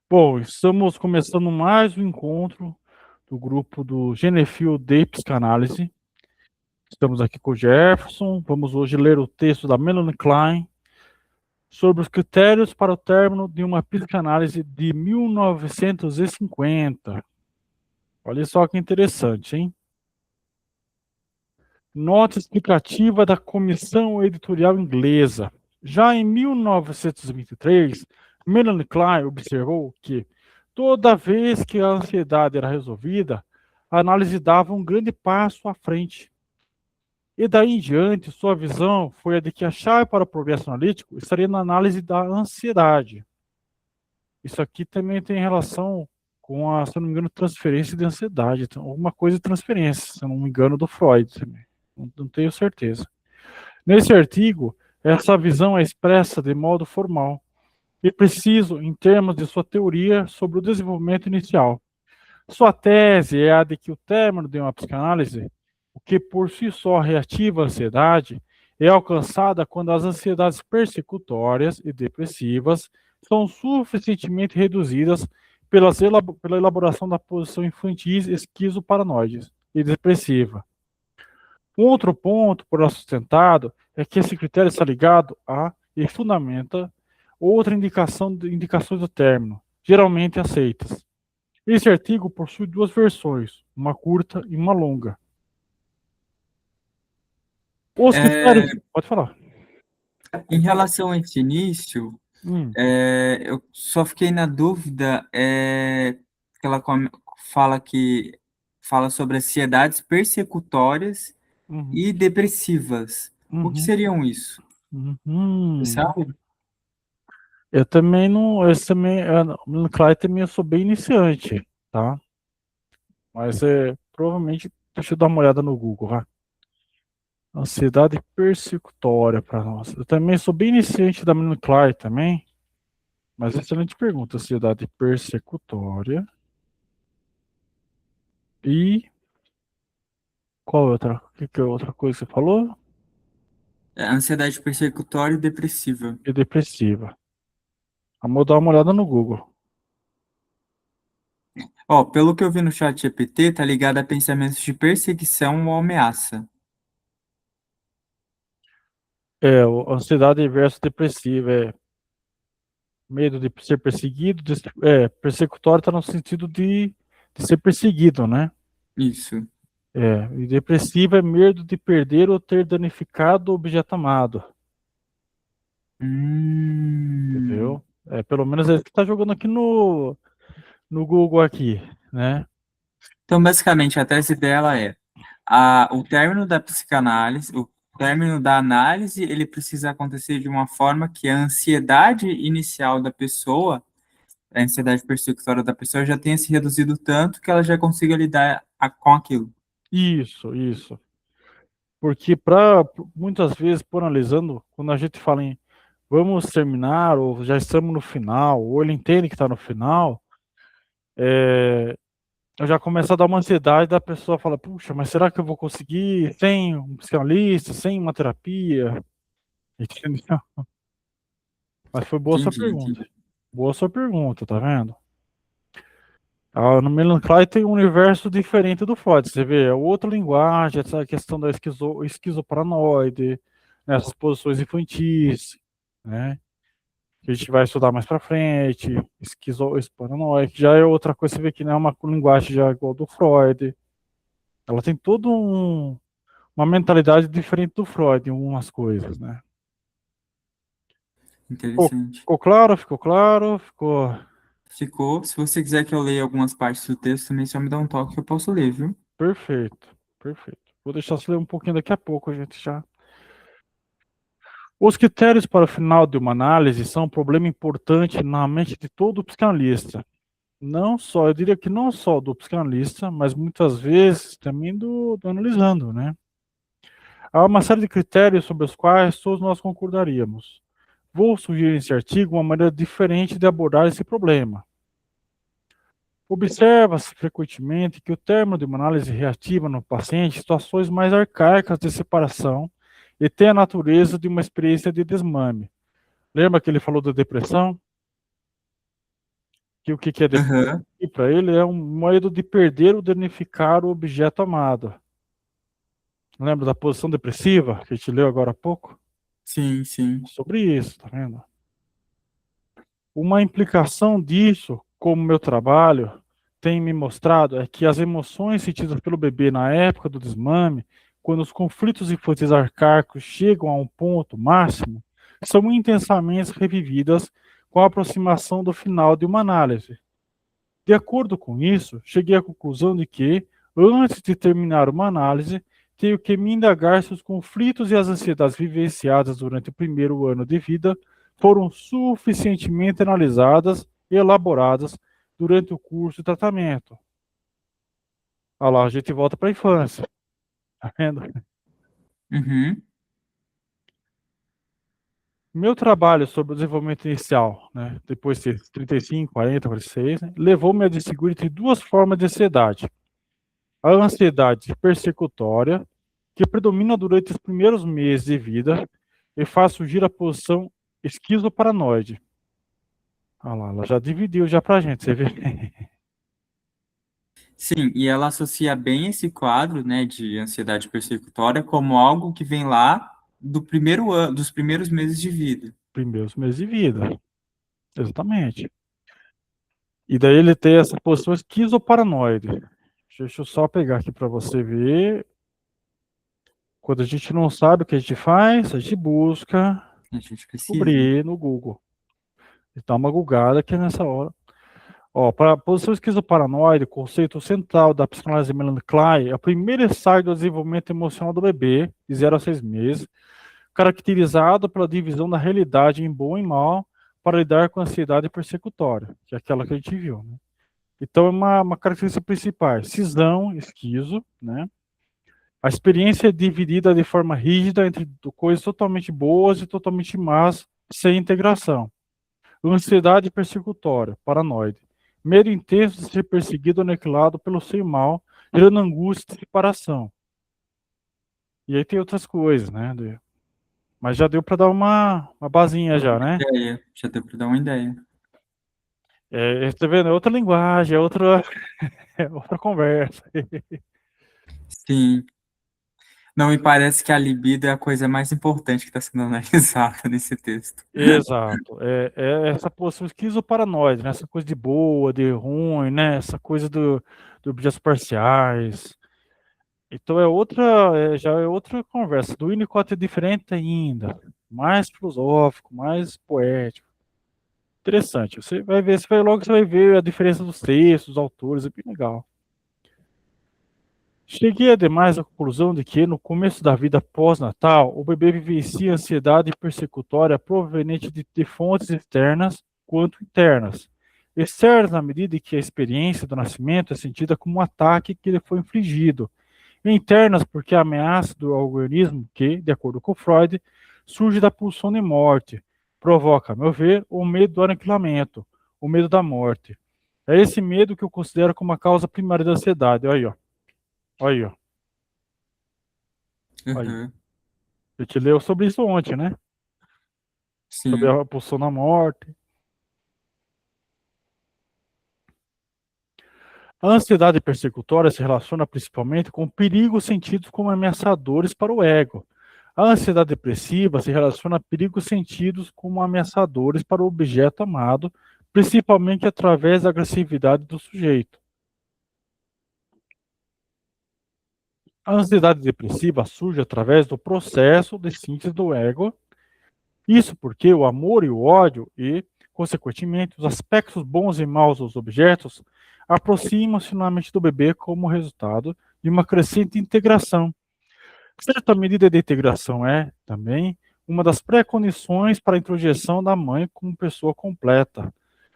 Bom, estamos começando mais um encontro do grupo do Genefil de Psicanálise. Estamos aqui com o Jefferson. Vamos hoje ler o texto da Melanie Klein sobre os critérios para o término de uma psicanálise de 1950. Olha só que interessante, hein? Nota explicativa da Comissão Editorial Inglesa. Já em 1923, Melanie Klein observou que, toda vez que a ansiedade era resolvida, a análise dava um grande passo à frente. E daí em diante, sua visão foi a de que a chave para o progresso analítico estaria na análise da ansiedade. Isso aqui também tem relação com a, se eu não me engano, transferência de ansiedade, então, alguma coisa de transferência, se eu não me engano, do Freud também. Não tenho certeza. Nesse artigo, essa visão é expressa de modo formal e preciso em termos de sua teoria sobre o desenvolvimento inicial. Sua tese é a de que o término de uma psicanálise, o que por si só reativa a ansiedade, é alcançada quando as ansiedades persecutórias e depressivas são suficientemente reduzidas pela elaboração da posição infantis esquizoparanoide e depressiva. Um outro ponto, por ela sustentado, é que esse critério está ligado a e fundamenta outra indicações do término, geralmente aceitas. Esse artigo possui duas versões, uma curta e uma longa. Os critérios. Pode falar. Em relação a esse início, eu só fiquei na dúvida que ela fala sobre ansiedades persecutórias Uhum, e depressivas. O que uhum, seriam isso? Você uhum. sabe? Eu também não. Esse também, no Clyde também eu sou bem iniciante, tá? Mas provavelmente, deixa eu dar uma olhada no Google, vai. Ansiedade persecutória para nós. Eu também sou bem iniciante da Melanie Klein também, mas excelente pergunta. Ansiedade persecutória. E qual outra? Que é outra coisa que você falou? Ansiedade persecutória e depressiva. E depressiva. Vamos dar uma olhada no Google. Ó, pelo que eu vi no chat GPT, tá ligado a pensamentos de perseguição ou ameaça. Ansiedade versus depressiva. Medo de ser perseguido. Persecutório está no sentido de ser perseguido, né? Isso. E depressiva é medo de perder ou ter danificado o objeto amado. Hum. Entendeu? Pelo menos é isso que está jogando aqui no Google aqui, né? Então, basicamente, a tese dela é o término da psicanálise, o término da análise, ele precisa acontecer de uma forma que a ansiedade inicial da pessoa, a ansiedade persecutória da pessoa já tenha se reduzido tanto que ela já consiga lidar com aquilo. Isso. Porque muitas vezes, por analisando, quando a gente fala em vamos terminar, ou já estamos no final, ou ele entende que está no final, eu já começo a dar uma ansiedade da pessoa fala, puxa, mas será que eu vou conseguir sem um psicanalista, sem uma terapia? Entendeu? Mas foi boa a sua pergunta. Entendi. Boa a sua pergunta, tá vendo? No Melon Klein tem um universo diferente do Freud. Você vê, é outra linguagem, essa questão da esquizoparanoide, né, essas posições infantis, né? Que a gente vai estudar mais para frente, esquizoparanoide, que já é outra coisa, você vê que não é uma linguagem já igual do Freud. Ela tem toda uma mentalidade diferente do Freud em algumas coisas, né? Interessante. Ficou claro? Ficou claro? Ficou Ficou. Se você quiser que eu leia algumas partes do texto, também só me dá um toque que eu posso ler, viu? perfeito, perfeito. Vou deixar você ler um pouquinho daqui a pouco, a gente já. Os critérios para o final de uma análise são um problema importante na mente de todo psicanalista. Não só, eu diria que não só do psicanalista, mas muitas vezes também do analisando, né? Há uma série de critérios sobre os quais todos nós concordaríamos. Vou sugerir nesse artigo uma maneira diferente de abordar esse problema. Observa-se frequentemente que o término de uma análise reativa no paciente situações mais arcaicas de separação e tem a natureza de uma experiência de desmame. Lembra que ele falou da depressão? Que o que que é depressivo Aham. para ele é um medo de perder ou danificar o objeto amado. Lembra da posição depressiva que a gente leu agora há pouco? Sim, sim. Sobre isso, tá vendo? Uma implicação disso, como meu trabalho tem me mostrado, é que as emoções sentidas pelo bebê na época do desmame, quando os conflitos infantis arcaicos chegam a um ponto máximo, são intensamente revividas com a aproximação do final de uma análise. De acordo com isso, cheguei à conclusão de que, antes de terminar uma análise, tenho que me indagar se os conflitos e as ansiedades vivenciadas durante o primeiro ano de vida foram suficientemente analisadas e elaboradas durante o curso de tratamento. Olha lá, a gente volta para a infância, tá vendo? Uhum. Meu trabalho sobre o desenvolvimento inicial, né, depois de 35, 40, 46, né, levou-me a distinguir entre duas formas de ansiedade. A ansiedade persecutória, que predomina durante os primeiros meses de vida e faz surgir a posição esquizoparanoide. Olha lá, ela já dividiu já pra gente, você vê? Sim, e ela associa bem esse quadro, né, de ansiedade persecutória como algo que vem lá do primeiro ano, dos primeiros meses de vida. Primeiros meses de vida, exatamente. E daí ele tem essa posição esquizoparanoide. Deixa eu só pegar aqui para você ver. Quando a gente não sabe o que a gente faz, a gente busca A gente precisa. descobrir no Google. E dá uma gulgada aqui nessa hora. Ó, para a posição esquizoparanoide, o conceito central da psicanálise de Melanie Klein é o primeiro ensaio do desenvolvimento emocional do bebê, de 0 a 6 meses, caracterizado pela divisão da realidade em bom e mal para lidar com a ansiedade persecutória, que é aquela que a gente viu, né? Então, é uma característica principal, cisão, esquizo, né? A experiência é dividida de forma rígida entre coisas totalmente boas e totalmente más, sem integração. Ansiedade persecutória, paranoide. Medo intenso de ser perseguido ou aniquilado pelo ser mal, gerando angústia e separação. E aí tem outras coisas, né? Mas já deu para dar uma basinha já, né? Ideia, já deu para dar uma ideia. Tá vendo? É outra linguagem, é outra, é outra conversa. Sim. Não me parece que a libido é a coisa mais importante que está sendo analisada nesse texto. Exato. É essa posição esquizoparanoide, né? Essa coisa de boa, de ruim, né? Essa coisa do objetos parciais. Então já é outra conversa. Do Winnicott é diferente ainda, mais filosófico, mais poético. Interessante. Você vai ver, você vai ver a diferença dos textos, dos autores, é bem legal. Cheguei ademais à conclusão de que, no começo da vida pós-natal, o bebê vivencia ansiedade persecutória proveniente de fontes externas quanto internas. Externas na medida em que a experiência do nascimento é sentida como um ataque que lhe foi infligido, internas porque a ameaça do organismo que, de acordo com Freud, surge da pulsão de morte, provoca, a meu ver, o medo do aniquilamento, o medo da morte. É esse medo que eu considero como a causa primária da ansiedade. Olha aí, ó. Olha aí, ó. Aí. Uhum. Eu te leu sobre isso ontem, né? Sobre Sim. a pulsão da morte. A ansiedade persecutória se relaciona principalmente com perigos sentidos como ameaçadores para o ego. A ansiedade depressiva se relaciona a perigos sentidos como ameaçadores para o objeto amado, principalmente através da agressividade do sujeito. A ansiedade depressiva surge através do processo de síntese do ego. Isso porque o amor e o ódio e, consequentemente, os aspectos bons e maus dos objetos aproximam-se na mente do bebê como resultado de uma crescente integração. Certa medida de integração é, também, uma das pré-condições para a introjeção da mãe como pessoa completa.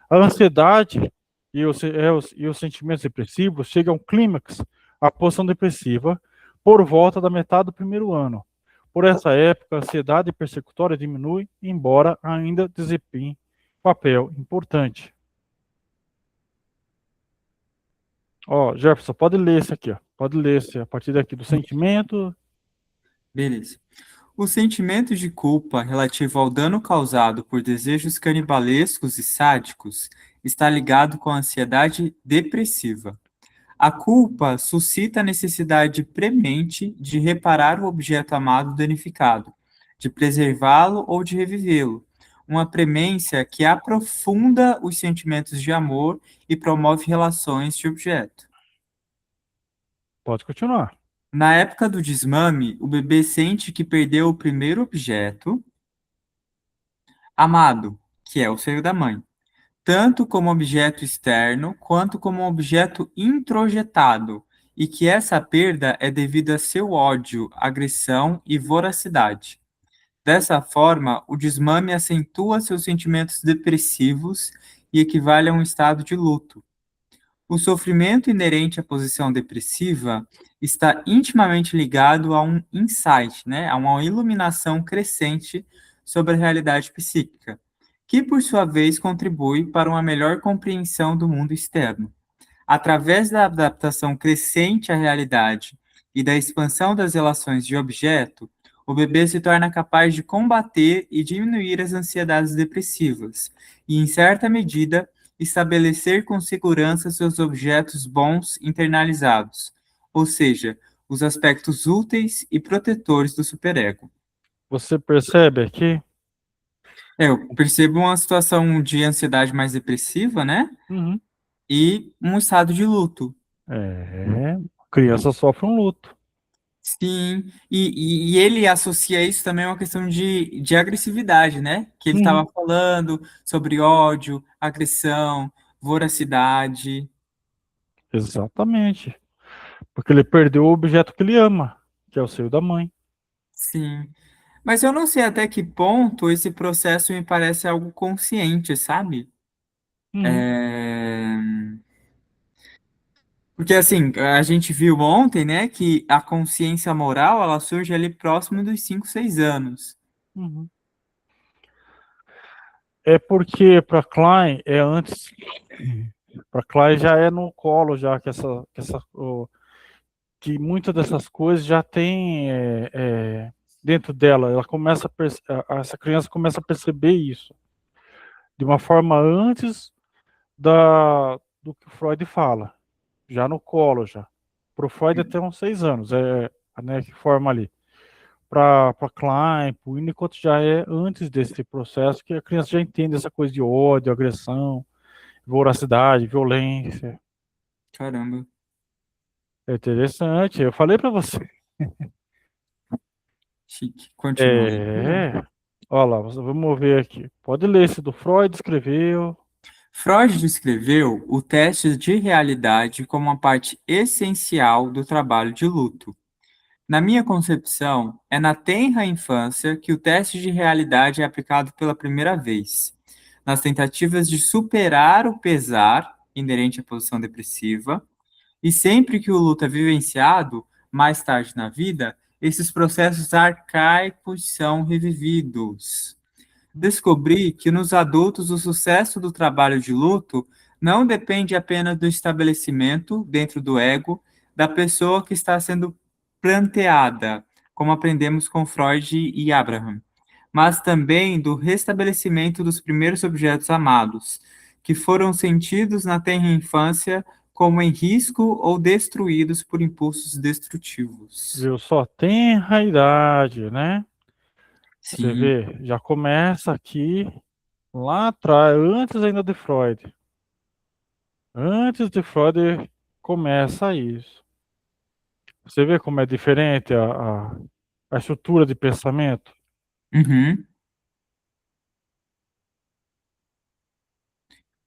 A ansiedade e os sentimentos depressivos chegam ao clímax, a posição depressiva, por volta da metade do primeiro ano. Por essa época, a ansiedade persecutória diminui, embora ainda desempenhe papel importante. Ó, Jefferson, pode ler esse aqui, ó. Pode ler esse a partir daqui do sentimento. Beleza. O sentimento de culpa relativo ao dano causado por desejos canibalescos e sádicos está ligado com a ansiedade depressiva. A culpa suscita a necessidade premente de reparar o objeto amado danificado, de preservá-lo ou de revivê-lo. Uma premência que aprofunda os sentimentos de amor e promove relações de objeto. Pode continuar. Na época do desmame, o bebê sente que perdeu o primeiro objeto amado, que é o seio da mãe, tanto como objeto externo quanto como objeto introjetado, e que essa perda é devido a seu ódio, agressão e voracidade. Dessa forma, o desmame acentua seus sentimentos depressivos e equivale a um estado de luto. O sofrimento inerente à posição depressiva está intimamente ligado a um insight, né, a uma iluminação crescente sobre a realidade psíquica, que, por sua vez, contribui para uma melhor compreensão do mundo externo. Através da adaptação crescente à realidade e da expansão das relações de objeto, o bebê se torna capaz de combater e diminuir as ansiedades depressivas e, em certa medida, estabelecer com segurança seus objetos bons internalizados, ou seja, os aspectos úteis e protetores do superego. Você percebe aqui? Eu percebo uma situação de ansiedade mais depressiva, né? Uhum. E um estado de luto. É, a criança sofre um luto. Sim, e ele associa isso também a uma questão de agressividade, né? Que ele Uhum. estava falando sobre ódio, agressão, voracidade. Exatamente. Porque ele perdeu o objeto que ele ama, que é o seio da mãe. Sim. Mas eu não sei até que ponto esse processo me parece algo consciente, sabe? Uhum. É... Porque assim, a gente viu ontem, né, que a consciência moral, ela surge ali próximo dos 5, 6 anos. Uhum. É porque para Klein é antes. Para Klein já é no colo, já que muitas dessas coisas já tem dentro dela. Ela começa essa criança começa a perceber isso de uma forma antes do que o Freud fala, já no colo já. Para o Freud até uns 6 anos, né, que forma ali. Para Klein, para o Winnicott já é antes desse processo que a criança já entende essa coisa de ódio, agressão, voracidade, violência. Caramba, É interessante. Eu falei para você. chique. Continua. É. Olha lá, vamos ver aqui. Pode ler esse do Freud, escreveu. Freud descreveu o teste de realidade como uma parte essencial do trabalho de luto. Na minha concepção, é na tenra infância que o teste de realidade é aplicado pela primeira vez, nas tentativas de superar o pesar inerente à posição depressiva, e sempre que o luto é vivenciado, mais tarde na vida, esses processos arcaicos são revividos. Descobri que nos adultos o sucesso do trabalho de luto não depende apenas do estabelecimento, dentro do ego, da pessoa que está sendo planteada, como aprendemos com Freud e Abraham, mas também do restabelecimento dos primeiros objetos amados, que foram sentidos na tenra infância como em risco ou destruídos por impulsos destrutivos. Viu só? Tem idade, né? Você Sim, vê, já começa aqui, lá atrás, antes ainda de Freud. Antes de Freud começa isso. Você vê como é diferente a estrutura de pensamento? uhum.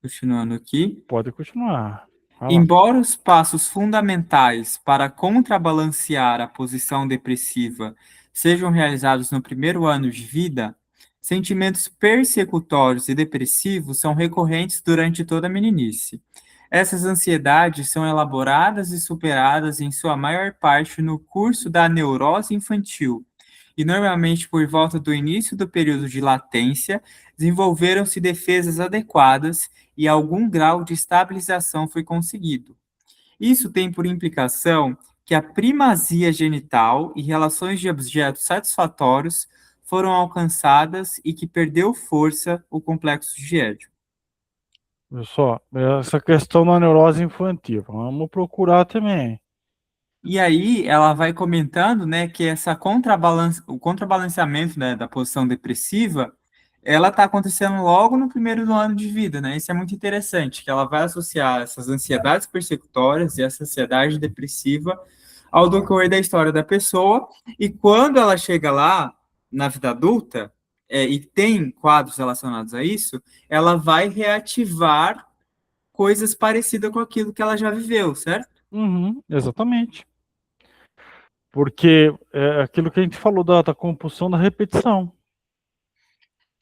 Continuando aqui. Pode continuar. Vai lá. Embora os passos fundamentais para contrabalancear a posição depressiva sejam realizados no primeiro ano de vida, sentimentos persecutórios e depressivos são recorrentes durante toda a meninice. Essas ansiedades são elaboradas e superadas em sua maior parte no curso da neurose infantil, e normalmente por volta do início do período de latência, desenvolveram-se defesas adequadas e algum grau de estabilização foi conseguido. Isso tem por implicação que a primazia genital e relações de objetos satisfatórios foram alcançadas e que perdeu força o complexo de Édipo. Olha só, essa questão da neurose infantil, vamos procurar também. E aí ela vai comentando, né, que o contrabalanceamento, né, da posição depressiva, ela está acontecendo logo no primeiro ano de vida, né? Isso é muito interessante, que ela vai associar essas ansiedades persecutórias e essa ansiedade depressiva ao decorrer da história da pessoa, e quando ela chega lá na vida adulta, e tem quadros relacionados a isso, ela vai reativar coisas parecidas com aquilo que ela já viveu, certo? Uhum, exatamente. Porque é aquilo que a gente falou da compulsão da repetição.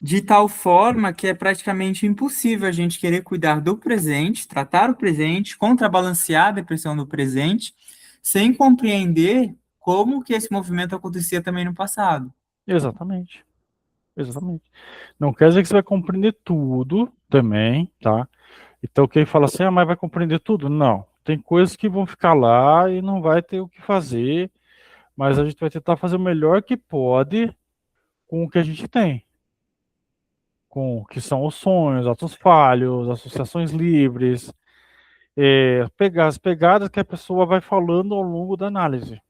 De tal forma que é praticamente impossível a gente querer cuidar do presente, tratar o presente, contrabalancear a depressão do presente, sem compreender como que esse movimento acontecia também no passado. Exatamente. Exatamente. Não quer dizer que você vai compreender tudo também, tá? Então quem fala assim, mas vai compreender tudo? Não. Tem coisas que vão ficar lá e não vai ter o que fazer, mas a gente vai tentar fazer o melhor que pode com o que a gente tem, com o que são os sonhos, atos falhos, associações livres, pegar as pegadas que a pessoa vai falando ao longo da análise.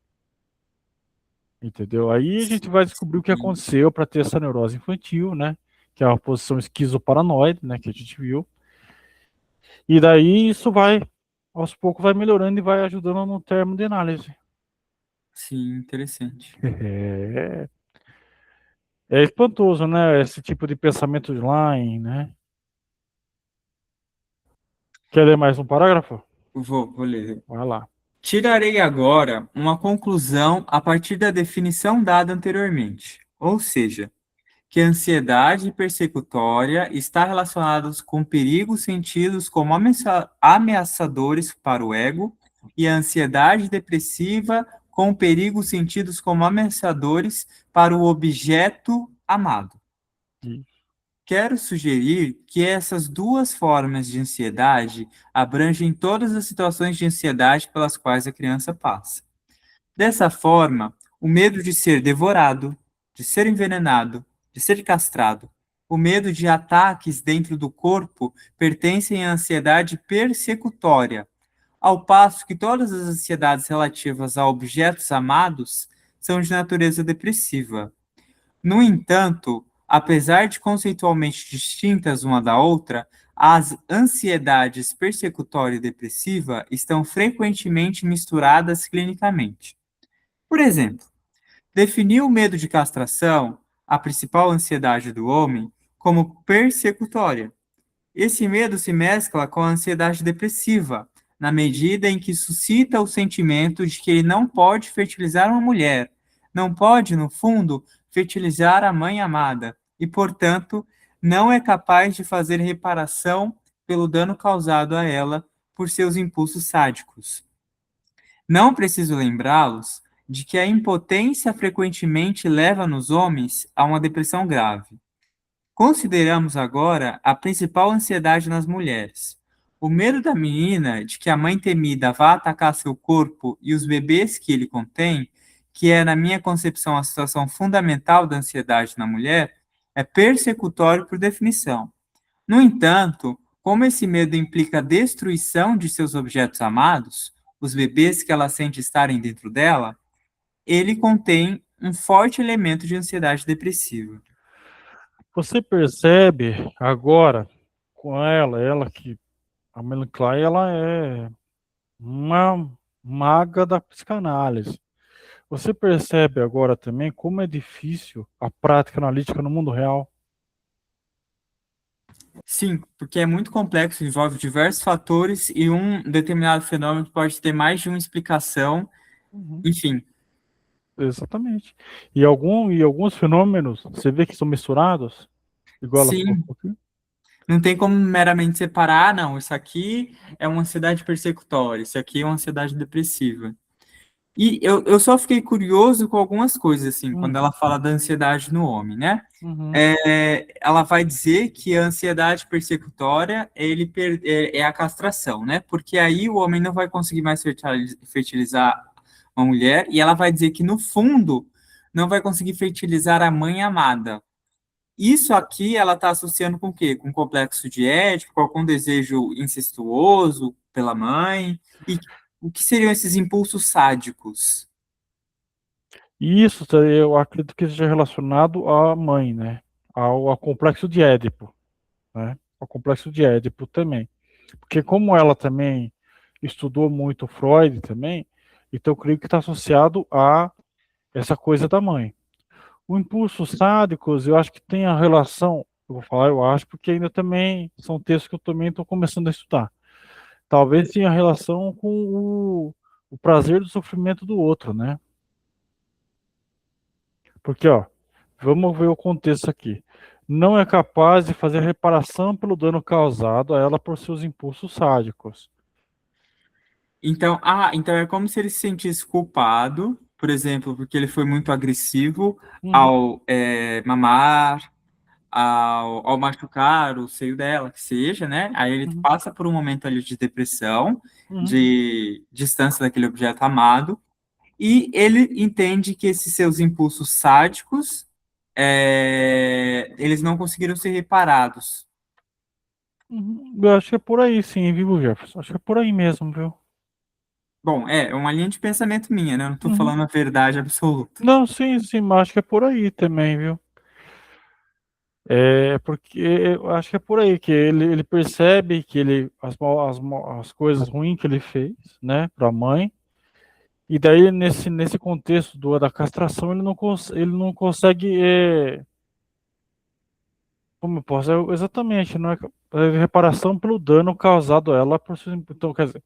Entendeu? Aí a gente vai descobrir o que Sim, aconteceu para ter essa neurose infantil, né? Que é a posição esquizoparanoide, né? Que a gente viu. E daí isso vai, aos poucos, vai melhorando e vai ajudando no termo de análise. sim, interessante. É, é espantoso, né? Esse tipo de pensamento de line, né? Quer ler mais um parágrafo? Vou ler. Vai lá. Tirarei agora uma conclusão a partir da definição dada anteriormente, ou seja, que a ansiedade persecutória está relacionada com perigos sentidos como ameaçadores para o ego e a ansiedade depressiva com perigos sentidos como ameaçadores para o objeto amado. E- Quero sugerir que essas duas formas de ansiedade abrangem todas as situações de ansiedade pelas quais a criança passa. Dessa forma, o medo de ser devorado, de ser envenenado, de ser castrado, o medo de ataques dentro do corpo pertencem à ansiedade persecutória, ao passo que todas as ansiedades relativas a objetos amados são de natureza depressiva. No entanto, apesar de conceitualmente distintas uma da outra, as ansiedades persecutória e depressiva estão frequentemente misturadas clinicamente. Por exemplo, definiu o medo de castração, a principal ansiedade do homem, como persecutória. Esse medo se mescla com a ansiedade depressiva, na medida em que suscita o sentimento de que ele não pode fertilizar uma mulher, não pode, no fundo, fertilizar a mãe amada, e, portanto, não é capaz de fazer reparação pelo dano causado a ela por seus impulsos sádicos. Não preciso lembrá-los de que a impotência frequentemente leva nos homens a uma depressão grave. Consideramos agora a principal ansiedade nas mulheres. O medo da menina de que a mãe temida vá atacar seu corpo e os bebês que ele contém, que é, na minha concepção, a situação fundamental da ansiedade na mulher, é persecutório por definição. No entanto, como esse medo implica a destruição de seus objetos amados, os bebês que ela sente estarem dentro dela, ele contém um forte elemento de ansiedade depressiva. Você percebe agora com ela que a Melanie Klein, ela é uma maga da psicanálise. Você percebe agora também como é difícil a prática analítica no mundo real? Sim, porque é muito complexo, envolve diversos fatores e um determinado fenômeno pode ter mais de uma explicação, Uhum. enfim. Exatamente. E alguns fenômenos, você vê que são misturados, igual ela colocou Sim, aqui. não tem como meramente separar, não, isso aqui é uma ansiedade persecutória, isso aqui é uma ansiedade depressiva. E eu só fiquei curioso com algumas coisas, assim, quando ela Uhum. fala da ansiedade no homem, né? Uhum. Ela vai dizer que a ansiedade persecutória é a castração, né? Porque aí o homem não vai conseguir mais fertilizar uma mulher, e ela vai dizer que, no fundo, não vai conseguir fertilizar a mãe amada. isso aqui ela está associando com o quê? Com complexo de Édipo, com desejo incestuoso pela mãe. E o que seriam esses impulsos sádicos? E isso eu acredito que seja relacionado à mãe, né? Ao complexo de Édipo, né? Ao complexo de Édipo também. Porque como ela também estudou muito Freud também, então eu creio que está associado a essa coisa da mãe. O impulso sádicos, eu acho que tem a relação, eu vou falar, eu acho, porque ainda também são textos que eu também estou começando a estudar. Talvez tenha relação com o prazer do sofrimento do outro, né? Porque, ó, vamos ver o contexto aqui. Não é capaz de fazer reparação pelo dano causado a ela por seus impulsos sádicos. Então é como se ele se sentisse culpado, por exemplo, porque ele foi muito agressivo Uhum, ao mamar, ao machucar o seio dela, que seja, né? Aí ele uhum, passa por um momento ali de depressão, uhum, de distância daquele objeto amado, e ele entende que esses seus impulsos sádicos, eles não conseguiram ser reparados. uhum. Eu acho que é por aí, sim, viu, Jefferson? Acho que é por aí mesmo, viu? Bom, é uma linha de pensamento minha, né? Eu não estou Uhum. falando a verdade absoluta. Não, sim, sim, mas acho que é por aí também, viu? É porque eu acho que é por aí que ele percebe que as coisas ruins que ele fez, né, para a mãe, e daí nesse contexto da castração ele não consegue, como eu posso, exatamente, não é, reparação pelo dano causado a ela por então, quer dizer,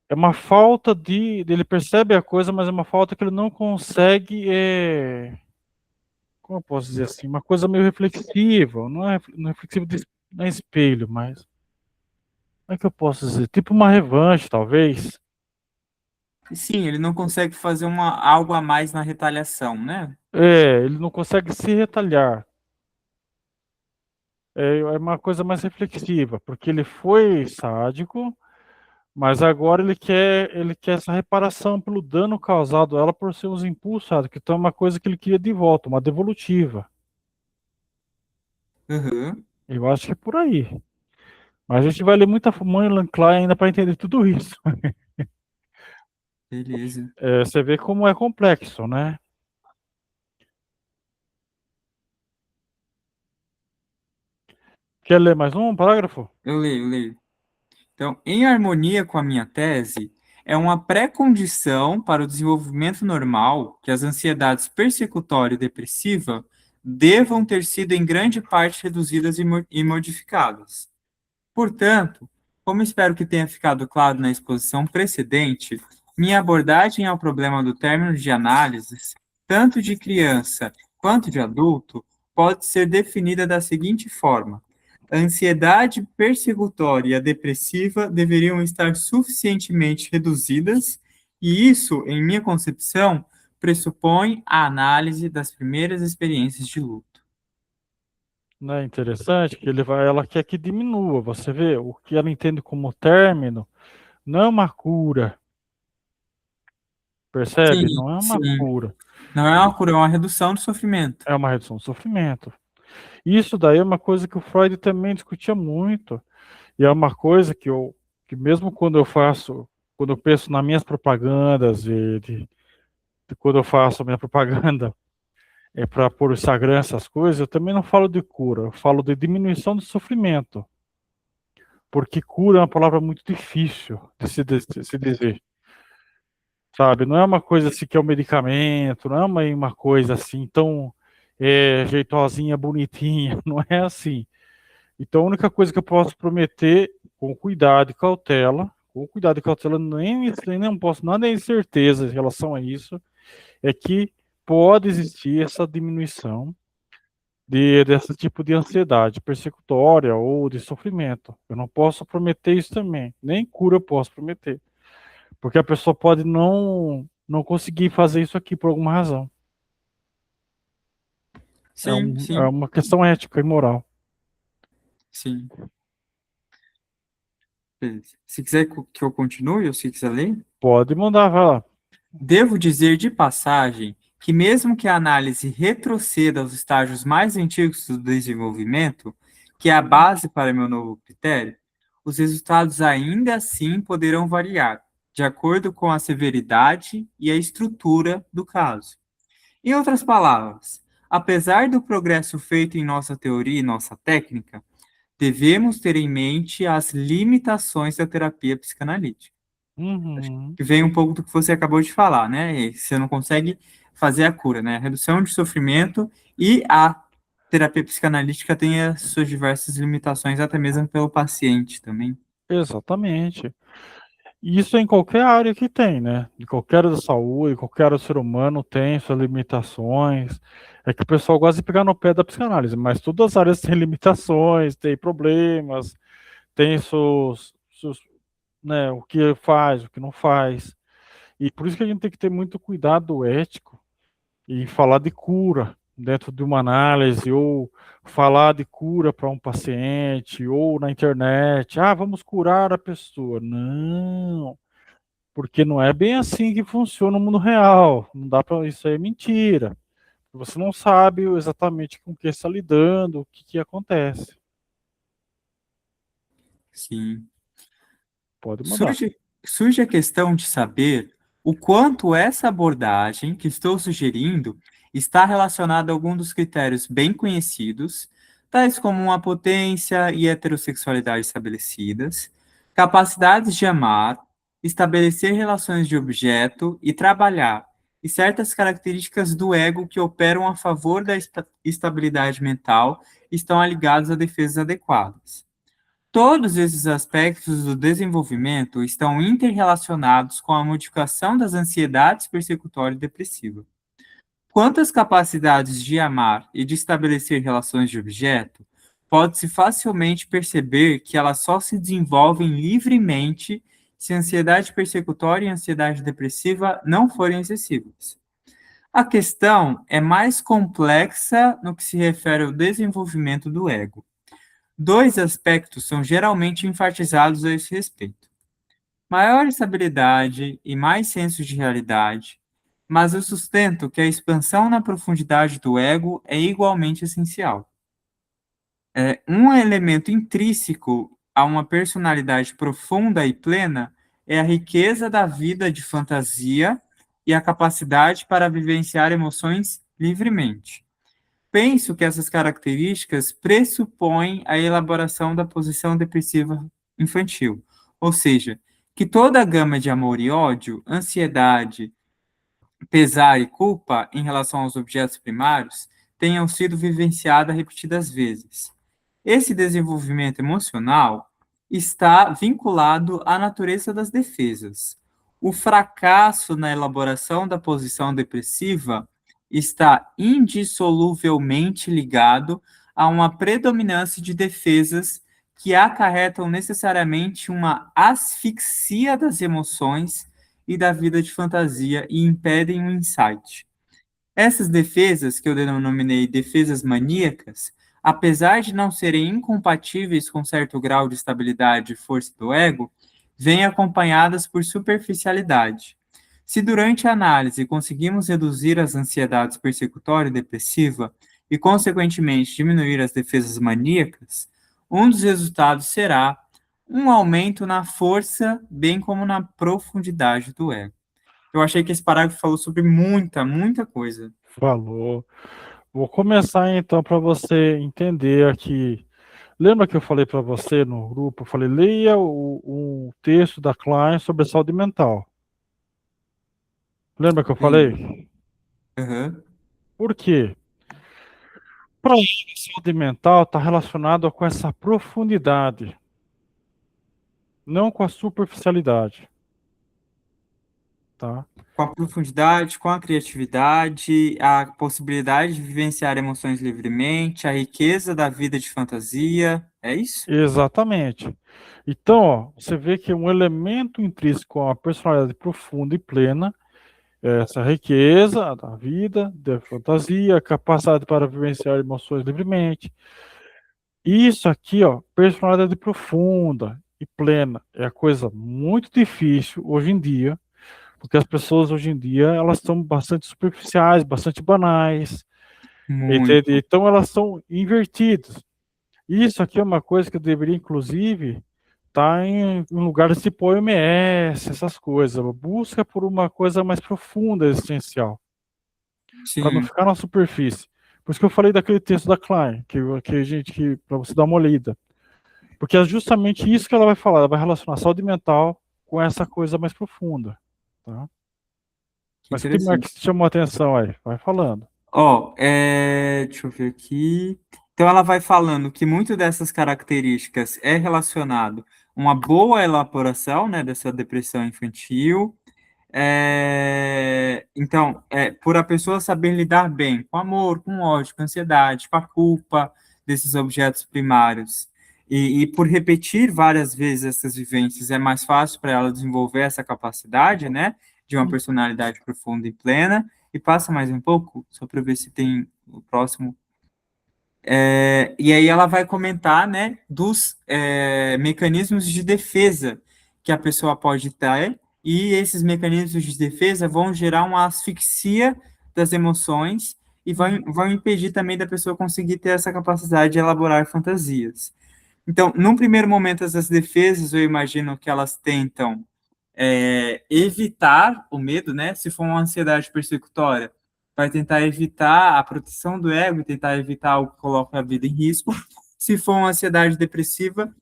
é uma falta ele percebe a coisa, mas é uma falta que ele não consegue, como eu posso dizer assim, uma coisa meio reflexiva, não é reflexivo não é espelho, mas como é que eu posso dizer? Tipo uma revanche, talvez. Sim, ele não consegue fazer algo a mais na retaliação, né? É, ele não consegue se retalhar. É uma coisa mais reflexiva, porque ele foi sádico, mas agora ele quer essa reparação pelo dano causado a ela por seus impulsos sádicos. Então é uma coisa que ele queria de volta, uma devolutiva. Uhum, Eu acho que é por aí. Mas a gente vai ler muita Manuel Klein ainda para entender tudo isso. beleza. É, você vê como é complexo, né? Quer ler mais um parágrafo? Eu leio. Então, em harmonia com a minha tese, é uma pré-condição para o desenvolvimento normal que as ansiedades persecutória e depressiva devam ter sido em grande parte reduzidas e modificadas. Portanto, como espero que tenha ficado claro na exposição precedente, minha abordagem ao problema do término de análises, tanto de criança quanto de adulto, pode ser definida da seguinte forma: a ansiedade persecutória e a depressiva deveriam estar suficientemente reduzidas, e isso, em minha concepção, pressupõe a análise das primeiras experiências de luto. Não é interessante que ela quer que diminua. Você vê, o que ela entende como término não é uma cura, percebe? Sim, Não é uma sim. cura, Não é uma cura, é uma redução do sofrimento. é uma redução do sofrimento. Isso daí é uma coisa que o Freud também discutia muito, e é uma coisa que mesmo quando eu penso nas minhas propagandas, quando eu faço a minha propaganda para pôr o Instagram, essas coisas, eu também não falo de cura, eu falo de diminuição do sofrimento, porque cura é uma palavra muito difícil de se dizer. Sabe? Não é uma coisa assim que é um medicamento, não é uma coisa assim tão jeitosinha, bonitinha, não é assim. Então a única coisa que eu posso prometer, com cuidado e cautela, nem não posso nada de certeza em relação a isso, é que pode existir essa diminuição desse tipo de ansiedade persecutória ou de sofrimento. Eu não posso prometer isso também, nem cura eu posso prometer. Porque a pessoa pode não conseguir fazer isso aqui por alguma razão. Sim, É sim, uma questão ética e moral. sim. Beleza. Se quiser que eu continue, ou se quiser ler. Pode mandar, vai lá. Devo dizer de passagem que mesmo que a análise retroceda aos estágios mais antigos do desenvolvimento, que é a base para meu novo critério, os resultados ainda assim poderão variar, de acordo com a severidade e a estrutura do caso. Em outras palavras, apesar do progresso feito em nossa teoria e nossa técnica, devemos ter em mente as limitações da terapia psicanalítica. Uhum. Que vem um pouco do que você acabou de falar, né? E você não consegue fazer a cura, né? A redução de sofrimento e a terapia psicanalítica tem as suas diversas limitações, até mesmo pelo paciente também. Exatamente. E isso em qualquer área que tem, né? De qualquer área da saúde, qualquer área do ser humano tem suas limitações. É que o pessoal gosta de pegar no pé da psicanálise, mas todas as áreas têm limitações, têm problemas, tem seus, né, o que faz, o que não faz. E por isso que a gente tem que ter muito cuidado ético em falar de cura dentro de uma análise, ou falar de cura para um paciente, ou na internet. Ah, vamos curar a pessoa. Não, porque não é bem assim que funciona o mundo real. Não dá para. Isso aí é mentira. Você não sabe exatamente com o que está lidando, o que acontece. Sim. Pode mandar. Surge a questão de saber o quanto essa abordagem que estou sugerindo está relacionada a algum dos critérios bem conhecidos, tais como uma potência e heterossexualidade estabelecidas, capacidades de amar, estabelecer relações de objeto e trabalhar, e certas características do ego que operam a favor da estabilidade mental estão ligadas a defesas adequadas. Todos esses aspectos do desenvolvimento estão interrelacionados com a modificação das ansiedades persecutória e depressiva. Quanto às capacidades de amar e de estabelecer relações de objeto, pode-se facilmente perceber que elas só se desenvolvem livremente se a ansiedade persecutória e a ansiedade depressiva não forem excessivas. A questão é mais complexa no que se refere ao desenvolvimento do ego. Dois aspectos são geralmente enfatizados a esse respeito: maior estabilidade e mais senso de realidade, mas eu sustento que a expansão na profundidade do ego é igualmente essencial. Um elemento intrínseco a uma personalidade profunda e plena é a riqueza da vida de fantasia e a capacidade para vivenciar emoções livremente. Penso que essas características pressupõem a elaboração da posição depressiva infantil, ou seja, que toda a gama de amor e ódio, ansiedade, pesar e culpa em relação aos objetos primários tenham sido vivenciada repetidas vezes. Esse desenvolvimento emocional está vinculado à natureza das defesas. O fracasso na elaboração da posição depressiva está indissoluvelmente ligado a uma predominância de defesas que acarretam necessariamente uma asfixia das emoções e da vida de fantasia e impedem o insight. Essas defesas, que eu denominei defesas maníacas, apesar de não serem incompatíveis com certo grau de estabilidade e força do ego, vêm acompanhadas por superficialidade. Se durante a análise conseguimos reduzir as ansiedades persecutória e depressiva e, consequentemente, diminuir as defesas maníacas, um dos resultados será um aumento na força, bem como na profundidade do ego. Eu achei que esse parágrafo falou sobre muita, muita coisa. Falou. Vou começar então para você entender aqui. Lembra que eu falei para você no grupo? Eu falei, leia um texto da Klein sobre saúde mental. Lembra que eu Lembro. falei? Aham. Por quê? Para mim, saúde mental está relacionado com essa profundidade, não com a superficialidade, tá? Com a profundidade, com a criatividade, a possibilidade de vivenciar emoções livremente, a riqueza da vida de fantasia. É isso? Exatamente. Então, ó, você vê que um elemento intrínseco a uma personalidade profunda e plena é essa riqueza da vida, da fantasia, capacidade para vivenciar emoções livremente. Isso aqui, ó, personalidade profunda e plena, é a coisa muito difícil hoje em dia, Porque as pessoas hoje em dia, elas estão bastante superficiais, bastante banais, entende? Muito. Então elas são invertidas. Isso aqui é uma coisa que deveria, inclusive, estar em lugares tipo OMS, essas coisas. Busca por uma coisa mais profunda, existencial, para não Sim. ficar na superfície. Por isso que eu falei daquele texto da Klein, para você dar uma lida. Porque é justamente isso que ela vai falar. Ela vai relacionar a saúde mental com essa coisa mais profunda. Tá? Que Mas o que mais interessante. que te chamou a atenção aí? Vai falando. Ó, deixa eu ver aqui. Então, ela vai falando que muito dessas características é relacionado a uma boa elaboração, né, dessa depressão infantil. Então, por a pessoa saber lidar bem com amor, com ódio, com ansiedade, com a culpa desses objetos primários, e por repetir várias vezes essas vivências, é mais fácil para ela desenvolver essa capacidade, né, de uma personalidade profunda e plena. E passa mais um pouco, só para ver se tem o próximo. E aí ela vai comentar, né, dos mecanismos de defesa que a pessoa pode ter, e esses mecanismos de defesa vão gerar uma asfixia das emoções e vão impedir também da pessoa conseguir ter essa capacidade de elaborar fantasias. Então, num primeiro momento, essas defesas, eu imagino que elas tentam evitar o medo, né? Se for uma ansiedade persecutória, vai tentar evitar a proteção do ego e tentar evitar o que coloca a vida em risco. Se for uma ansiedade depressiva,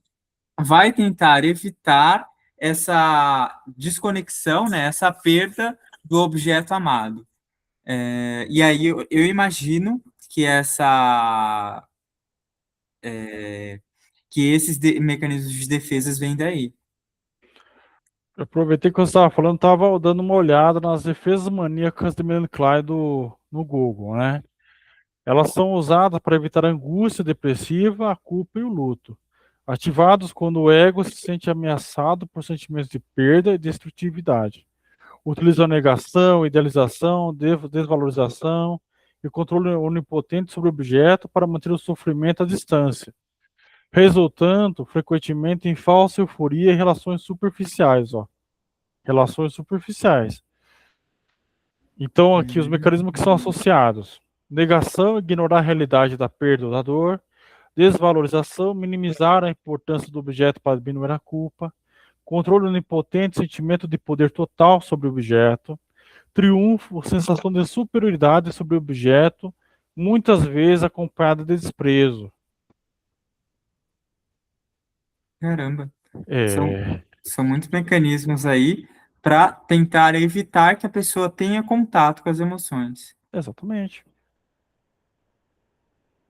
vai tentar evitar essa desconexão, né? Essa perda do objeto amado. E aí eu imagino que que esses mecanismos de defesa vêm daí. Eu aproveitei que você estava falando, estava dando uma olhada nas defesas maníacas de Melanie Klein no Google, né? Elas são usadas para evitar a angústia depressiva, a culpa e o luto. Ativados quando o ego se sente ameaçado por sentimentos de perda e destrutividade. Utilizam a negação, idealização, desvalorização e controle onipotente sobre o objeto para manter o sofrimento à distância, resultando frequentemente em falsa euforia e relações superficiais, ó. Relações superficiais. Então, aqui os mecanismos que são associados: negação, ignorar a realidade da perda ou da dor; desvalorização, minimizar a importância do objeto para diminuir a culpa; controle onipotente, sentimento de poder total sobre o objeto; triunfo, sensação de superioridade sobre o objeto, muitas vezes acompanhada de desprezo. Caramba. São, É, são muitos mecanismos aí para tentar evitar que a pessoa tenha contato com as emoções. exatamente.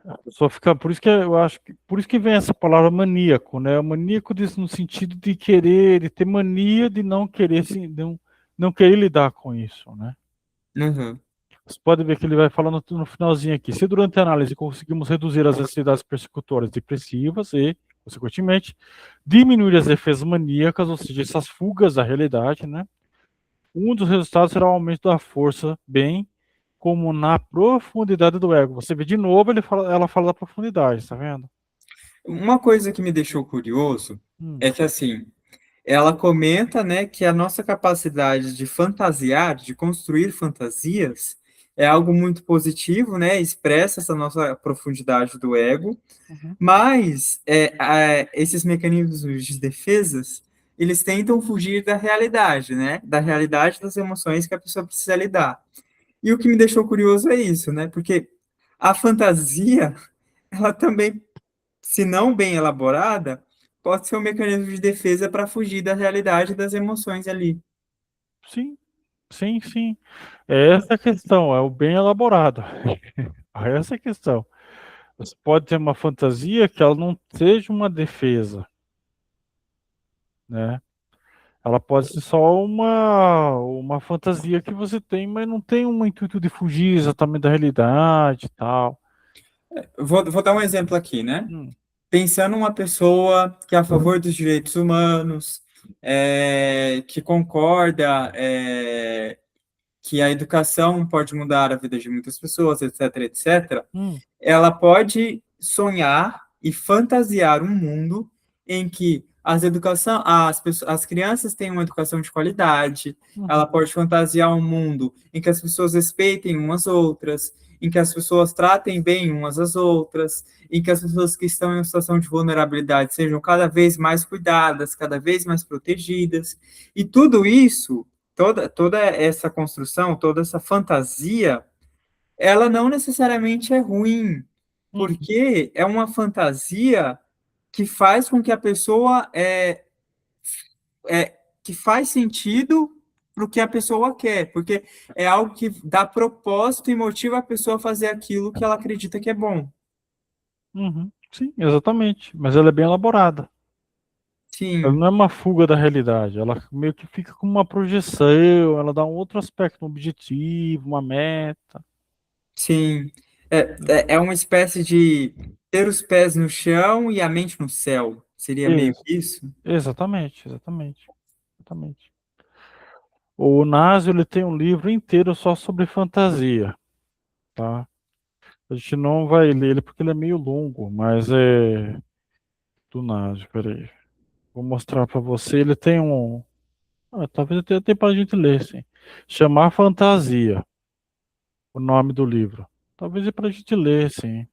A pessoa fica, por isso que eu acho que, por isso que vem essa palavra maníaco, né? O maníaco diz no sentido de querer, de ter mania de não querer, não querer lidar com isso, né? Uhum. Você pode ver que ele vai falando no finalzinho aqui. Se durante a análise conseguimos reduzir as ansiedades persecutórias depressivas e, consequentemente, diminuir as defesas maníacas, ou seja, essas fugas da realidade, né? Um dos resultados será o aumento da força, bem como na profundidade do ego. Você vê de novo, ela fala da profundidade, tá vendo? Uma coisa que me deixou curioso Hum, é que, assim, ela comenta, né, que a nossa capacidade de fantasiar, de construir fantasias, é algo muito positivo, né, expressa essa nossa profundidade do ego, uhum. mas esses mecanismos de defesas, eles tentam fugir da realidade, né, da realidade das emoções que a pessoa precisa lidar. E o que me deixou curioso é isso, né, porque a fantasia, ela também, se não bem elaborada, pode ser um mecanismo de defesa para fugir da realidade das emoções ali. Sim, sim, sim. É essa a questão, é o bem elaborado. É essa a questão. Você pode ter uma fantasia que ela não seja uma defesa, né? Ela pode ser só uma fantasia que você tem, mas não tem um intuito de fugir exatamente da realidade e tal. Vou dar um exemplo aqui, né? Hum, Pensando uma pessoa que é a favor dos direitos humanos, que concorda, que a educação pode mudar a vida de muitas pessoas, etc, etc, hum, ela pode sonhar e fantasiar um mundo em que as crianças têm uma educação de qualidade, ela Uhum. pode fantasiar um mundo em que as pessoas respeitem umas outras, em que as pessoas tratem bem umas às outras, em que as pessoas que estão em uma situação de vulnerabilidade sejam cada vez mais cuidadas, cada vez mais protegidas. E tudo isso, toda essa construção, toda essa fantasia, ela não necessariamente é ruim, Uhum. porque é uma fantasia que faz com que a pessoa que faz sentido para o que a pessoa quer, porque é algo que dá propósito e motiva a pessoa a fazer aquilo que ela acredita que é bom. Uhum. Sim, exatamente. Mas ela é bem elaborada. Ela Sim, não é uma fuga da realidade. Ela meio que fica com uma projeção, ela dá um outro aspecto, um objetivo, uma meta. sim. É uma espécie de ter os pés no chão e a mente no céu. Seria meio Isso. que isso? Exatamente, exatamente, exatamente. O Nasio, ele tem um livro inteiro só sobre fantasia, tá? A gente não vai ler ele porque ele é meio longo, mas é do Nasio, peraí. Vou mostrar para você. Ele tem um. Talvez até tenha para a gente ler, sim. Chamar Fantasia, o nome do livro. Talvez é para a gente ler, sim.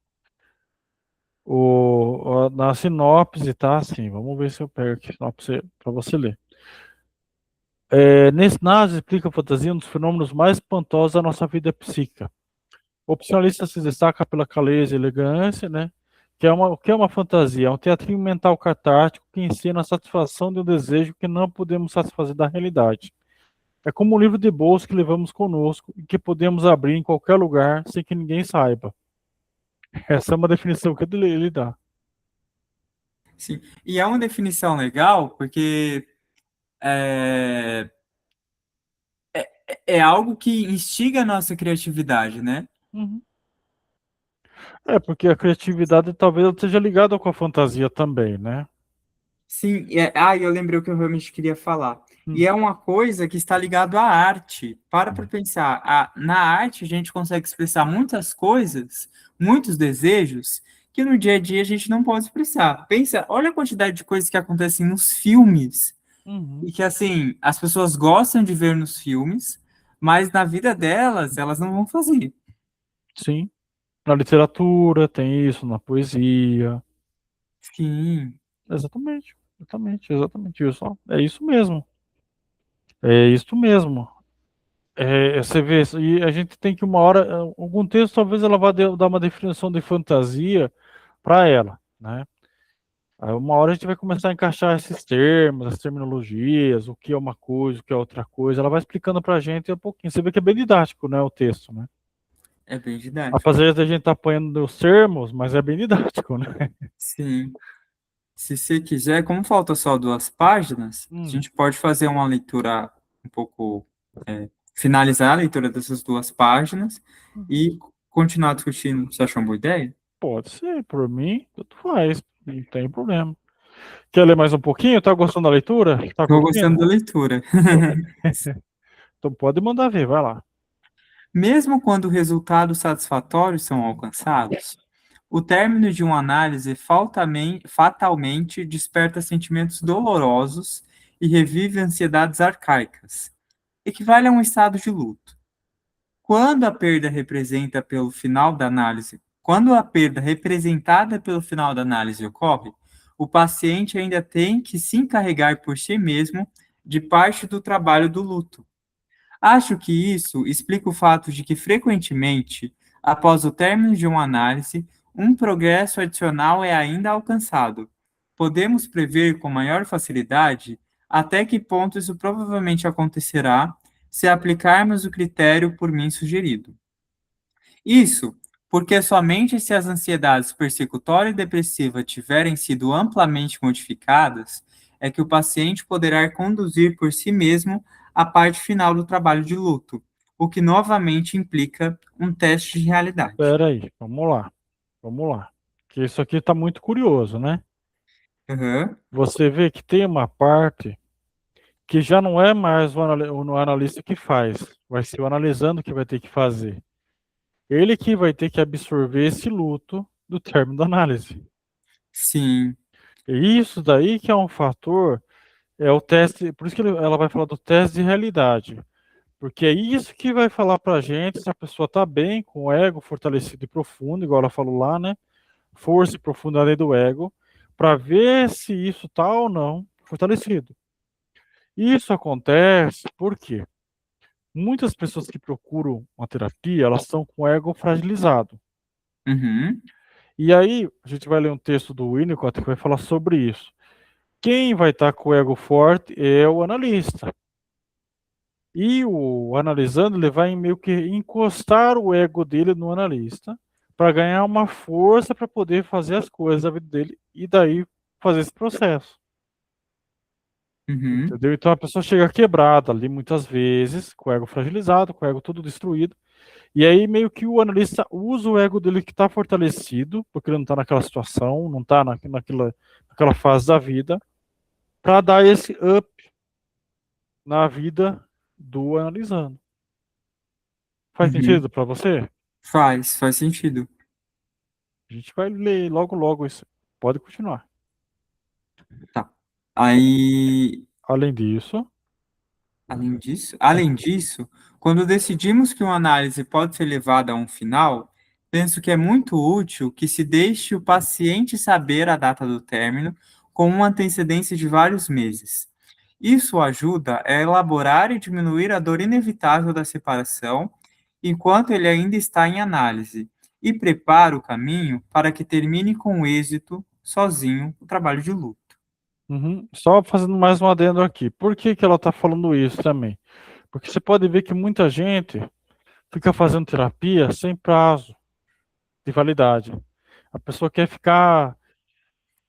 Na sinopse, tá? Assim, vamos ver se eu pego aqui sinopse para você ler. Nesse Nasio explica a fantasia um dos fenômenos mais espantosos da nossa vida psíquica. O psicanalista se destaca pela clareza e elegância, né? O que é uma fantasia? É um teatrinho mental catártico que ensina a satisfação de um desejo que não podemos satisfazer da realidade. É como um livro de bolso que levamos conosco e que podemos abrir em qualquer lugar sem que ninguém saiba. Essa é uma definição que ele dá. Sim. E é uma definição legal, porque é, é algo que instiga a nossa criatividade, né? Uhum. Porque a criatividade talvez ela esteja ligada com a fantasia também, né? Sim, eu lembrei o que eu realmente queria falar. E Hum. é uma coisa que está ligado à arte. Para pensar, na arte a gente consegue expressar muitas coisas, muitos desejos, que no dia a dia a gente não pode expressar. Pensa, olha a quantidade de coisas que acontecem nos filmes, Uhum. e que assim, as pessoas gostam de ver nos filmes, mas na vida delas, elas não vão fazer. Sim. Na literatura tem isso, na poesia. Sim, Exatamente, exatamente, exatamente isso. Ó. É isso mesmo. É isso mesmo. Você vê, e a gente tem que uma hora, algum texto talvez ela vá dar uma definição de fantasia para ela, né? Aí uma hora a gente vai começar a encaixar esses termos, as terminologias, o que é uma coisa, o que é outra coisa. Ela vai explicando para a gente um pouquinho. Você vê que é bem didático, né, o texto, né? é bem didático. Apesar de a gente estar apanhando os termos, mas é bem didático, né? Sim. Se você quiser, como falta só 2 páginas, a Hum, gente pode fazer uma leitura um pouco, finalizar a leitura dessas 2 páginas e continuar discutindo. Você achou uma boa ideia? pode ser, por mim, tudo faz, não tem problema. Quer ler mais um pouquinho? Tá gostando da leitura? Tá Estou gostando curtindo? da leitura. Então pode mandar ver, vai lá. Mesmo quando resultados satisfatórios são alcançados, o término de uma análise fatalmente desperta sentimentos dolorosos e revive ansiedades arcaicas. Equivale a um estado de luto. Quando a perda representa pelo final da análise, quando a perda representada pelo final da análise ocorre, o paciente ainda tem que se encarregar por si mesmo de parte do trabalho do luto. Acho que isso explica o fato de que, frequentemente, após o término de uma análise, um progresso adicional é ainda alcançado. Podemos prever com maior facilidade até que ponto isso provavelmente acontecerá se aplicarmos o critério por mim sugerido. Isso porque somente se as ansiedades persecutória e depressiva tiverem sido amplamente modificadas, é que o paciente poderá conduzir por si mesmo a parte final do trabalho de luto, o que novamente implica um teste de realidade. Espera aí, vamos lá. Vamos lá. Que isso aqui tá muito curioso, né? Uhum. Você vê que tem uma parte que já não é mais o analista que faz, vai ser o analisando que vai ter que fazer. Ele que vai ter que absorver esse luto do término da análise. Sim, E isso daí que é um fator, é o teste, por isso que ela vai falar do teste de realidade. Porque é isso que vai falar pra gente se a pessoa tá bem, com o ego fortalecido e profundo, igual ela falou lá, né? Força e profundidade do ego, para ver se isso tá ou não fortalecido. Isso acontece porque muitas pessoas que procuram uma terapia, elas estão com o ego fragilizado. Uhum, E aí, a gente vai ler um texto do Winnicott que vai falar sobre isso. Quem vai estar com o ego forte é o analista. E o analisando, ele vai meio que encostar o ego dele no analista para ganhar uma força para poder fazer as coisas da vida dele e daí fazer esse processo. uhum, Entendeu? Então a pessoa chega quebrada ali muitas vezes, com o ego fragilizado, com o ego todo destruído. E aí meio que o analista usa o ego dele que está fortalecido, porque ele não está naquela situação, não está naquela fase da vida, para dar esse up na vida do analisando. Faz uhum. sentido para você? Faz sentido. A gente vai ler logo, logo isso. Pode continuar. Tá. Aí, Além disso, além disso, quando decidimos que uma análise pode ser levada a um final, penso que é muito útil que se deixe o paciente saber a data do término com uma antecedência de vários meses. Isso ajuda a elaborar e diminuir a dor inevitável da separação enquanto ele ainda está em análise e prepara o caminho para que termine com êxito, sozinho, o trabalho de luto. uhum, só fazendo mais um adendo aqui. Por que que ela está falando isso também? Porque você pode ver que muita gente fica fazendo terapia sem prazo de validade. A pessoa quer ficar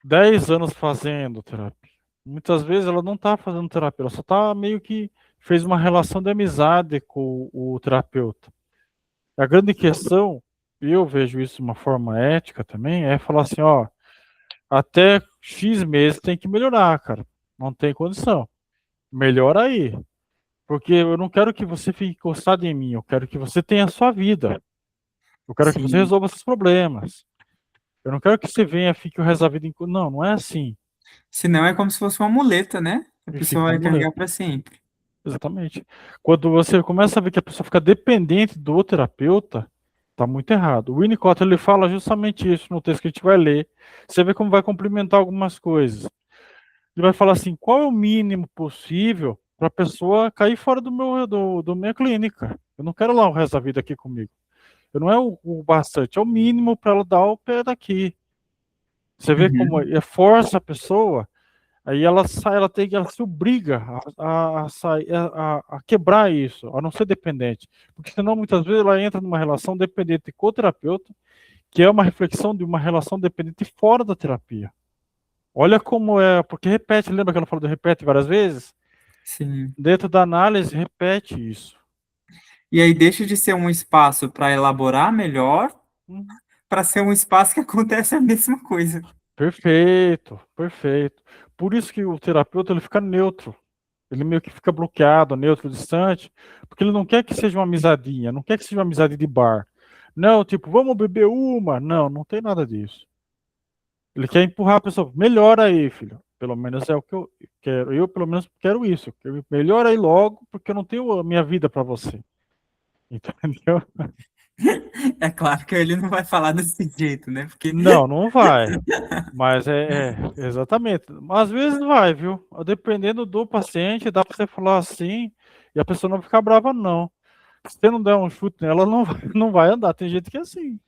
10 anos fazendo terapia. Muitas vezes ela não está fazendo terapia, ela só está meio que fez uma relação de amizade com o terapeuta. A grande questão, e eu vejo isso de uma forma ética também, é falar assim, ó, até X meses tem que melhorar, cara. Não tem condição. Melhora aí. Porque eu não quero que você fique encostado em mim, eu quero que você tenha a sua vida. Eu quero que você Sim, resolva seus problemas. Eu não quero que você venha e fique o resto da vida em... Não, não é assim. senão é como se fosse uma muleta, né? A E pessoa fica vai uma muleta. carregar para sempre. Exatamente. Quando você começa a ver que a pessoa fica dependente do terapeuta, tá muito errado. O Winnicott, ele fala justamente isso no texto que a gente vai ler. Você vê como vai complementar algumas coisas. Ele vai falar assim, qual é o mínimo possível para a pessoa cair fora do minha clínica? Eu não quero lá o resto da vida aqui comigo. Eu não é o bastante, é o mínimo para ela dar o pé daqui. Você vê como Uhum. é, força a pessoa, aí ela sai, ela se obriga a quebrar isso, a não ser dependente. Porque senão muitas vezes ela entra numa relação dependente com o terapeuta, que é uma reflexão de uma relação dependente fora da terapia. Olha como é, porque repete, lembra que ela falou do repete várias vezes? Sim. Dentro da análise, repete isso. E aí deixa de ser um espaço para elaborar melhor, Hum, para ser um espaço que acontece a mesma coisa. Perfeito, perfeito. Por isso que o terapeuta ele fica neutro. Ele meio que fica bloqueado, neutro, distante, porque ele não quer que seja uma amizadinha, não quer que seja uma amizade de bar. Não, tipo, vamos beber uma. Não, não tem nada disso. Ele quer empurrar a pessoa. Melhora aí, filho. Pelo menos é o que eu quero. Eu, pelo menos, quero isso. Melhora aí logo, porque eu não tenho a minha vida para você. Entendeu? É claro que ele não vai falar desse jeito, né? Porque Não, não vai. Mas exatamente. Às vezes vai, viu? Dependendo do paciente, dá para você falar assim e a pessoa não ficar brava, não. Se você não der um chute nela, não vai, não vai andar. Tem gente que é assim.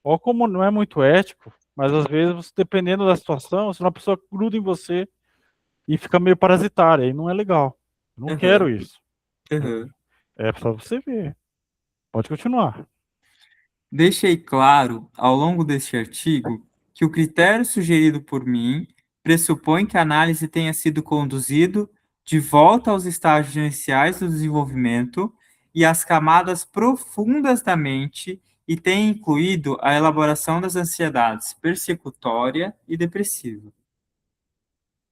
Ou como não é muito ético, mas às vezes, dependendo da situação, se uma pessoa gruda em você e fica meio parasitária, aí não é legal. Eu não quero Uhum, isso. uhum. É para você ver. Pode continuar. Deixei claro, ao longo deste artigo, que o critério sugerido por mim pressupõe que a análise tenha sido conduzido de volta aos estágios iniciais do desenvolvimento e às camadas profundas da mente e tenha incluído a elaboração das ansiedades persecutória e depressiva.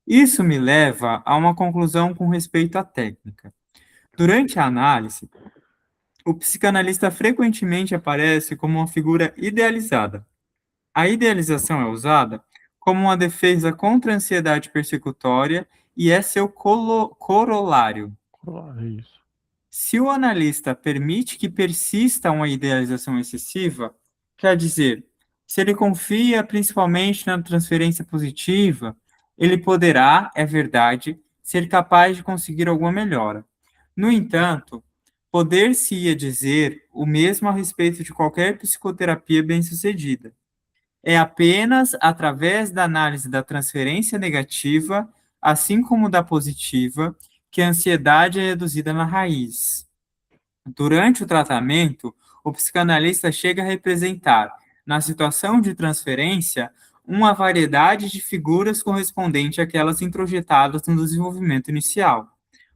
Isso me leva a uma conclusão com respeito à técnica. Durante a análise, o psicanalista frequentemente aparece como uma figura idealizada. A idealização é usada como uma defesa contra a ansiedade persecutória e é seu corolário. É isso. Se o analista permite que persista uma idealização excessiva, quer dizer, se ele confia principalmente na transferência positiva, ele poderá, é verdade, ser capaz de conseguir alguma melhora. No entanto, poder-se-ia dizer o mesmo a respeito de qualquer psicoterapia bem-sucedida. É apenas através da análise da transferência negativa, assim como da positiva, que a ansiedade é reduzida na raiz. Durante o tratamento, o psicanalista chega a representar, na situação de transferência, uma variedade de figuras correspondente àquelas introjetadas no desenvolvimento inicial.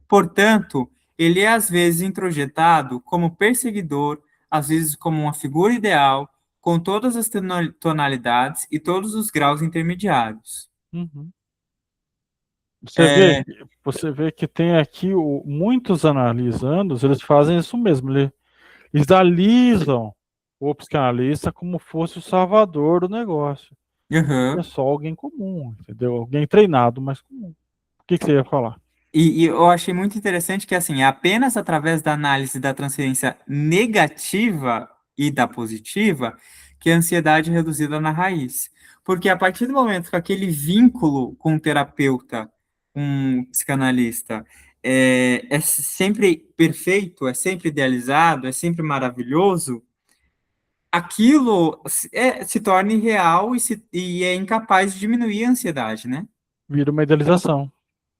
Portanto, ele é às vezes introjetado como perseguidor, às vezes como uma figura ideal, com todas as tonalidades e todos os graus intermediários. Uhum. Você vê, É, você vê que tem aqui muitos analisandos, eles fazem isso mesmo, eles alisam o psicanalista como fosse o salvador do negócio. É uhum. só alguém comum, entendeu? Alguém treinado, mas comum. O que você ia falar? E eu achei muito interessante que, assim, é apenas através da análise da transferência negativa e da positiva que a ansiedade é reduzida na raiz. Porque a partir do momento que aquele vínculo com o terapeuta, com o psicanalista, é sempre perfeito, é sempre idealizado, é sempre maravilhoso, aquilo se torna irreal e é incapaz de diminuir a ansiedade, né? Vira uma idealização.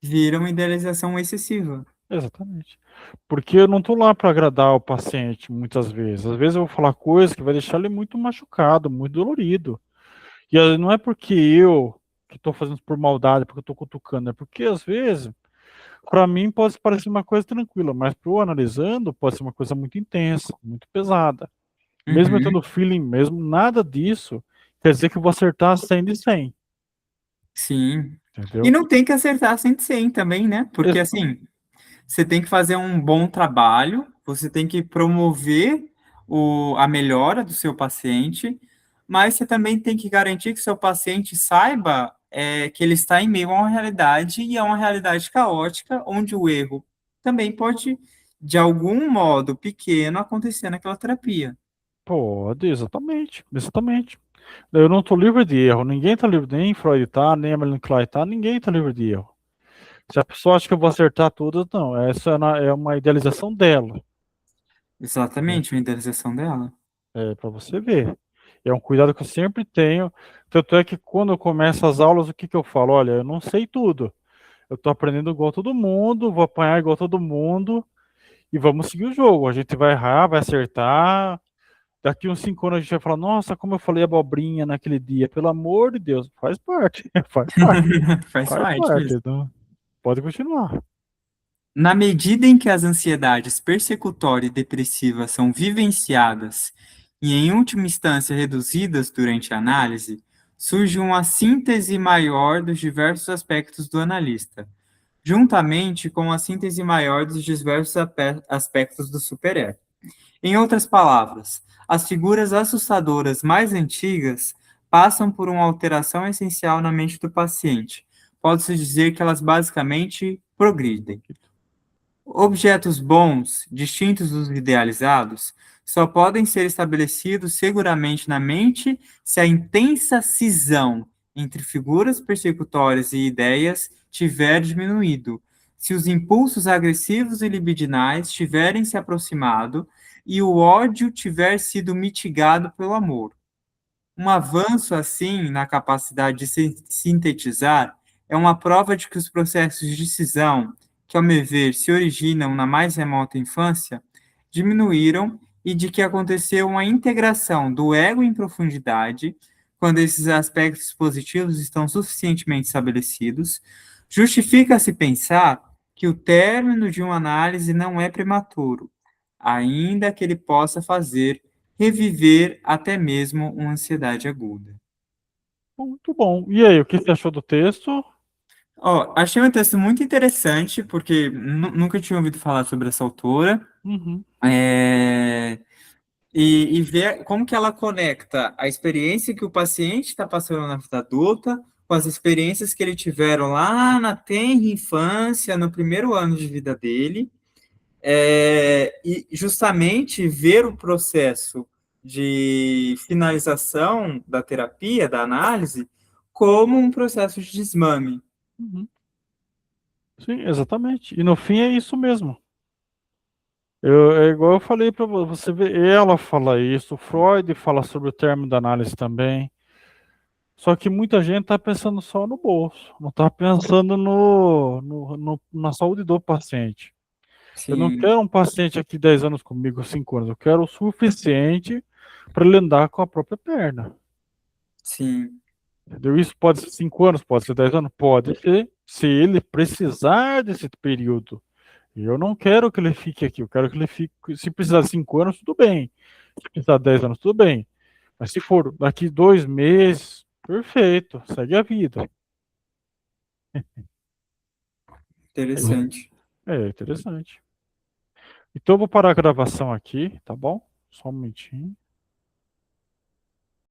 Vira uma idealização excessiva. Exatamente. Porque eu não estou lá para agradar o paciente, muitas vezes. Às vezes eu vou falar coisas que vai deixar ele muito machucado, muito dolorido. E não é porque eu que estou fazendo por maldade, porque eu estou cutucando, é porque às vezes, para mim, pode parecer uma coisa tranquila, mas para o analisando, pode ser uma coisa muito intensa, muito pesada. Mesmo eu Uhum. tendo feeling mesmo, nada disso quer dizer que eu vou acertar 100 de 100, Sim. E entendeu? não tem que acertar 100% também, né? Porque, Exatamente. assim, você tem que fazer um bom trabalho, você tem que promover a melhora do seu paciente, mas você também tem que garantir que seu paciente saiba que ele está em meio a uma realidade e a uma realidade caótica, onde o erro também pode, de algum modo pequeno, acontecer naquela terapia. Pode, exatamente, exatamente. Eu não estou livre de erro, ninguém está livre, nem Freud tá, nem a Melanie Klein tá, ninguém está livre de erro. Se a pessoa acha que eu vou acertar todas, não, essa é uma idealização dela, né? Exatamente, a idealização dela. É para você ver. É um cuidado que eu sempre tenho. Tanto é que quando eu começo as aulas, o que que eu falo? Olha, eu não sei tudo. Eu estou aprendendo igual todo mundo, vou apanhar igual todo mundo e vamos seguir o jogo. A gente vai errar, vai acertar. Daqui uns 5 anos a gente vai falar, nossa, como eu falei abobrinha naquele dia. Pelo amor de Deus, faz parte, faz parte, Faz faz parte parte. mesmo. Então, pode continuar. Na medida em que as ansiedades persecutória e depressiva são vivenciadas e, em última instância, reduzidas durante a análise, surge uma síntese maior dos diversos aspectos do analista, juntamente com a síntese maior dos diversos aspectos do superego. Em outras palavras, as figuras assustadoras mais antigas passam por uma alteração essencial na mente do paciente. Pode-se dizer que elas basicamente progridem. Objetos bons, distintos dos idealizados, só podem ser estabelecidos seguramente na mente se a intensa cisão entre figuras persecutórias e ideias tiver diminuído, se os impulsos agressivos e libidinais tiverem se aproximado e o ódio tiver sido mitigado pelo amor. Um avanço, assim, na capacidade de sintetizar é uma prova de que os processos de cisão, que, ao meu ver, se originam na mais remota infância, diminuíram e de que aconteceu uma integração do ego em profundidade, quando esses aspectos positivos estão suficientemente estabelecidos, justifica-se pensar que o término de uma análise não é prematuro, ainda que ele possa fazer reviver até mesmo uma ansiedade aguda. Muito bom. E aí, o que você achou do texto? Ó, achei um texto muito interessante, porque nunca tinha ouvido falar sobre essa autora, Uhum. é, e ver como que ela conecta a experiência que o paciente está passando na vida adulta com as experiências que ele tiveram lá na tenra infância, no primeiro ano de vida dele, e justamente ver o processo de finalização da terapia, da análise, como um processo de desmame. Uhum. Sim, exatamente. E no fim é isso mesmo. É igual eu falei para você ver, ela fala isso, Freud fala sobre o termo da análise também. Só que muita gente está pensando só no bolso, não está pensando na saúde do paciente. Eu não Sim, quero um paciente aqui 10 anos comigo, 5 anos. Eu quero o suficiente para ele andar com a própria perna. sim, Entendeu? Isso pode ser 5 anos, pode ser 10 anos, pode ser, se ele precisar desse período. E eu não quero que ele fique aqui, eu quero que ele fique. Se precisar de 5 anos, tudo bem. Se precisar de 10 anos, tudo bem. Mas se for daqui 2 meses, perfeito, segue a vida. interessante. É interessante. Então eu vou parar a gravação aqui, tá bom? Só um minutinho.